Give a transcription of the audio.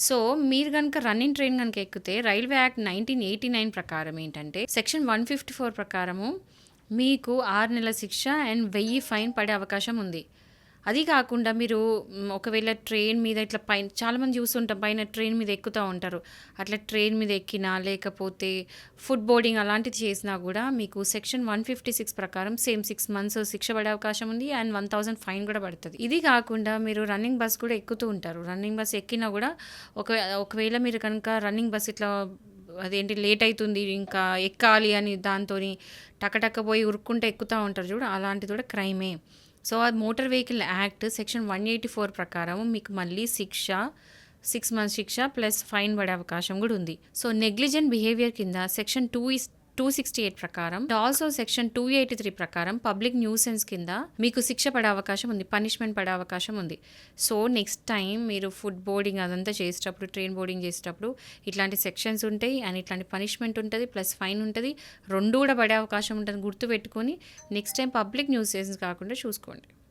So, మీరు గనక running train గనక ఎక్కితే రైల్వే యాక్ట్ 1989 ప్రకారం ఏంటంటే, సెక్షన్ 154 ప్రకారము మీకు 6 నెలల శిక్ష అండ్ 1000 ఫైన్ పడే అవకాశం ఉంది. అది కాకుండా మీరు ఒకవేళ ట్రైన్ మీద ఇట్లా పైన చాలామంది చూస్తుంటాం పైన ట్రైన్ మీద ఎక్కుతా ఉంటారు. అట్లా ట్రైన్ మీద ఎక్కినా, లేకపోతే ఫుడ్ బోర్డింగ్ అలాంటిది చేసినా గూడా మీకు సెక్షన్ 156 ప్రకారం సేమ్ 6 మంత్స్ శిక్ష పడే అవకాశం ఉంది. అండ్ 1000 ఫైన్ గూడా పడతది. ఇది కాకుండా మీరు రన్నింగ్ బస్ కూడా ఎక్కుతూ ఉంటారు. రన్నింగ్ బస్ ఎక్కినా గూడా ఒకవేళ మీరు కనుక రన్నింగ్ బస్ ఇట్లా అదేంటి లేట్ అయితుంది ఇంకా ఎక్కాలి అని దాంతోని టకటక పోయి ఉరుక్కుంట ఎక్కుతా ఉంటారు చూడు, అలాంటిది కూడా క్రైమే. సో, అది మోటార్ వెహికల్ యాక్ట్ సెక్షన్ 184 ప్రకారం మీకు మళ్ళీ 6 మంత్స్ శిక్ష ప్లస్ ఫైన్ పడే అవకాశం కూడా ఉంది. సో, నెగ్లిజెంట్ బిహేవియర్ కింద సెక్షన్ 268 ప్రకారం, ఆల్సో సెక్షన్ 283 ప్రకారం పబ్లిక్ న్యూసెన్స్ కింద మీకు శిక్ష పడే అవకాశం ఉంది, పనిష్మెంట్ పడే అవకాశం ఉంది. సో, నెక్స్ట్ టైం మీరు ఫుడ్ బోర్డింగ్ అదంతా చేసేటప్పుడు, ట్రైన్ బోర్డింగ్ చేసేటప్పుడు ఇట్లాంటి సెక్షన్స్ ఉంటాయి అండ్ ఇట్లాంటి పనిష్మెంట్ ఉంటుంది ప్లస్ ఫైన్ ఉంటుంది. 2 కూడా పడే అవకాశం ఉంటుంది. గుర్తుపెట్టుకొని నెక్స్ట్ టైం పబ్లిక్ న్యూసెన్స్ కాకుండా చూసుకోండి.